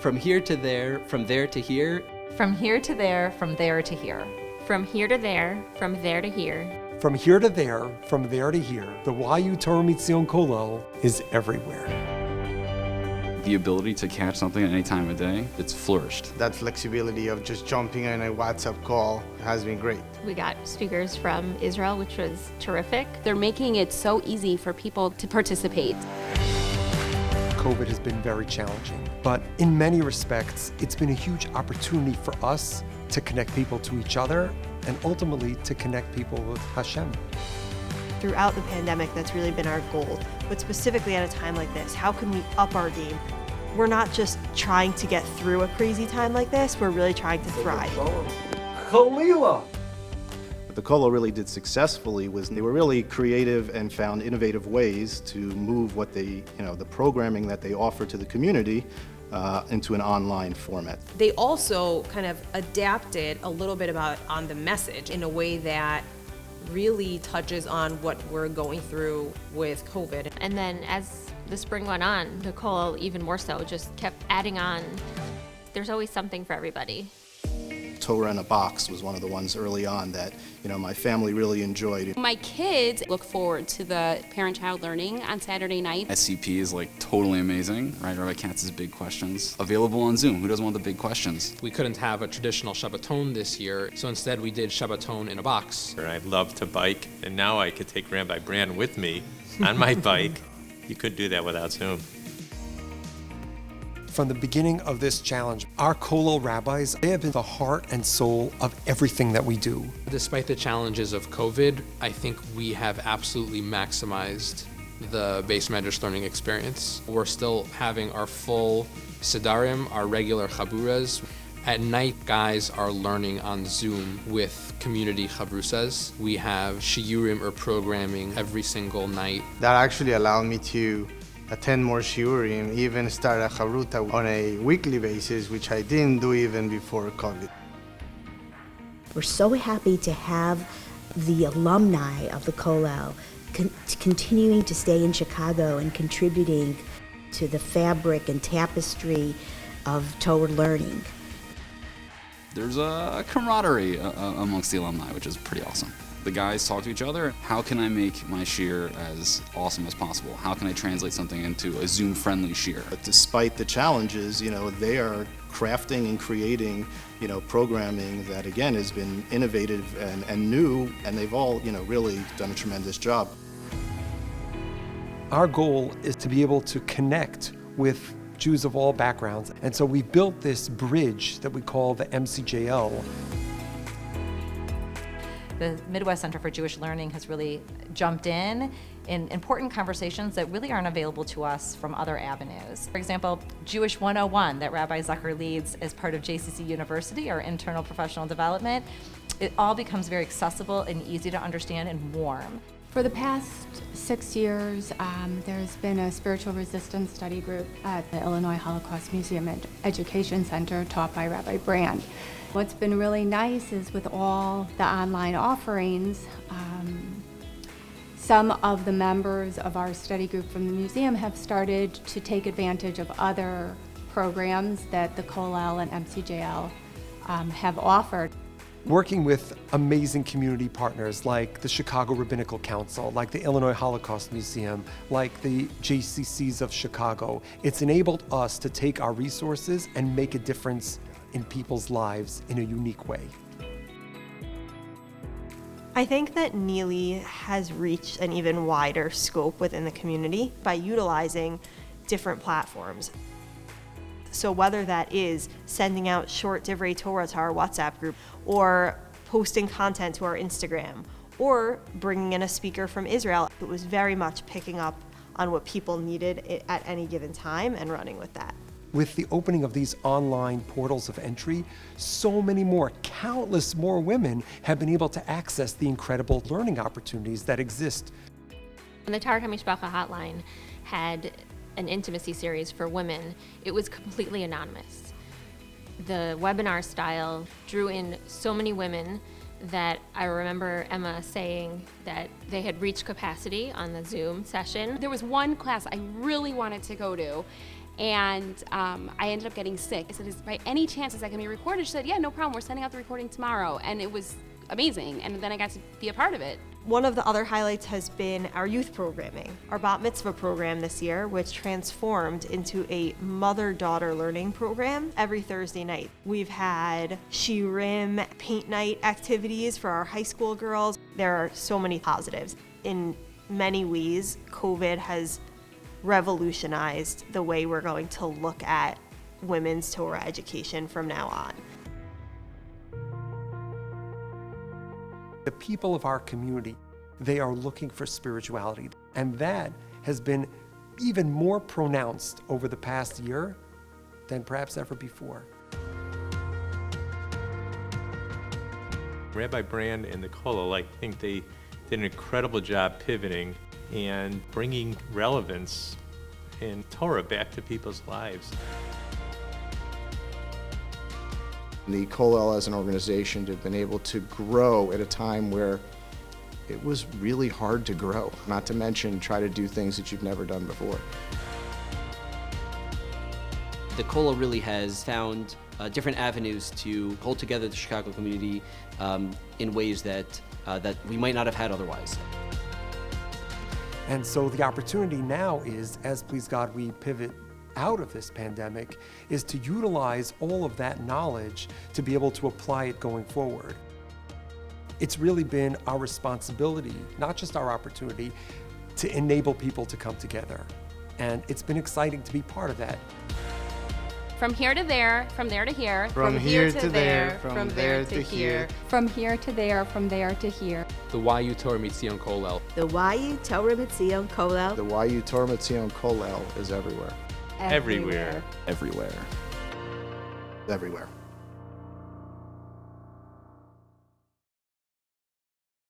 From here to there, from there to here. From here to there, from there to here. From here to there, from there to here. From here to there, from there to here, the YU Torah Mitzion Kollel is everywhere. The ability to catch something at any time of day, it's flourished. That flexibility of just jumping on a WhatsApp call has been great. We got speakers from Israel, which was terrific. They're making it so easy for people to participate. COVID has been very challenging, but in many respects, it's been a huge opportunity for us to connect people to each other and ultimately to connect people with Hashem. Throughout the pandemic, that's really been our goal. But specifically at a time like this, how can we up our game? We're not just trying to get through a crazy time like this, we're really trying to thrive. Kollel! What the Kollel really did successfully was they were really creative and found innovative ways to move what they, the programming that they offer to the community into an online format. They also kind of adapted a little bit on the message in a way that really touches on what we're going through with COVID. And then as the spring went on, the Kollel even more so just kept adding on. There's always something for everybody. Torah in a Box was one of the ones early on that, my family really enjoyed. My kids look forward to the parent-child learning on Saturday night. SCP is totally amazing, right? Rabbi Katz's big questions. Available on Zoom. Who doesn't want the big questions? We couldn't have a traditional Shabbaton this year, so instead we did Shabbaton in a box. I love to bike, and now I could take Rabbi Brand with me on my bike. You couldn't do that without Zoom. From the beginning of this challenge, our Kollel rabbis, they have been the heart and soul of everything that we do. Despite the challenges of COVID, I think we have absolutely maximized the base medrash learning experience. We're still having our full Sidarim, our regular Chaburas. At night, guys are learning on Zoom with community Chabrusas. We have shiurim or programming every single night. That actually allowed me to attend more shiurim, even start a chavruta on a weekly basis, which I didn't do even before COVID. We're so happy to have the alumni of the Kollel continuing to stay in Chicago and contributing to the fabric and tapestry of Torah learning. There's a camaraderie amongst the alumni, which is pretty awesome. The guys talk to each other. How can I make my shiur as awesome as possible? How can I translate something into a Zoom-friendly shiur? But despite the challenges, they are crafting and creating, programming that, again, has been innovative and new, and they've all, really done a tremendous job. Our goal is to be able to connect with Jews of all backgrounds, and so we've built this bridge that we call the MCJL. The Midwest Center for Jewish Learning has really jumped in important conversations that really aren't available to us from other avenues. For example, Jewish 101 that Rabbi Zucker leads as part of JCC University, our internal professional development. It all becomes very accessible and easy to understand and warm. For the past 6 years, there's been a spiritual resistance study group at the Illinois Holocaust Museum and Education Center taught by Rabbi Brand. What's been really nice is with all the online offerings, some of the members of our study group from the museum have started to take advantage of other programs that the Kollel and MCJL have offered. Working with amazing community partners like the Chicago Rabbinical Council, like the Illinois Holocaust Museum, like the JCCs of Chicago, it's enabled us to take our resources and make a difference in people's lives in a unique way. I think that Neely has reached an even wider scope within the community by utilizing different platforms. So whether that is sending out short Divrei Torah to our WhatsApp group, or posting content to our Instagram, or bringing in a speaker from Israel, it was very much picking up on what people needed at any given time and running with that. With the opening of these online portals of entry, so many more, countless more women have been able to access the incredible learning opportunities that exist. And the Torah HaMishpacha hotline had an intimacy series for women. It was completely anonymous. The webinar style drew in so many women that I remember Emma saying that they had reached capacity on the Zoom session. There was one class I really wanted to go to, And I ended up getting sick. I said, "Is by any chance is that gonna be recorded?" She said, "Yeah, no problem. We're sending out the recording tomorrow." And it was amazing. And then I got to be a part of it. One of the other highlights has been our youth programming. Our Bat Mitzvah program this year, which transformed into a mother-daughter learning program every Thursday night. We've had shiurim, paint night activities for our high school girls. There are so many positives. In many ways, COVID has revolutionized the way we're going to look at women's Torah education from now on. The people of our community, they are looking for spirituality, and that has been even more pronounced over the past year than perhaps ever before. Rabbi Brand and the Kollel, I think they did an incredible job pivoting and bringing relevance in Torah back to people's lives. The Kollel as an organization have been able to grow at a time where it was really hard to grow, not to mention try to do things that you've never done before. The Kollel really has found different avenues to hold together the Chicago community in ways that we might not have had otherwise. And so the opportunity now is, as please God we pivot out of this pandemic, is to utilize all of that knowledge to be able to apply it going forward. It's really been our responsibility, not just our opportunity, to enable people to come together. And it's been exciting to be part of that. From here to there, from there to here. From here to there, from there to here. From here to there, from there to here. The YU Torah Mitzion Kollel. The YU Torah Mitzion Kollel. The YU Torah Mitzion Kollel is everywhere. Everywhere. Everywhere. Everywhere.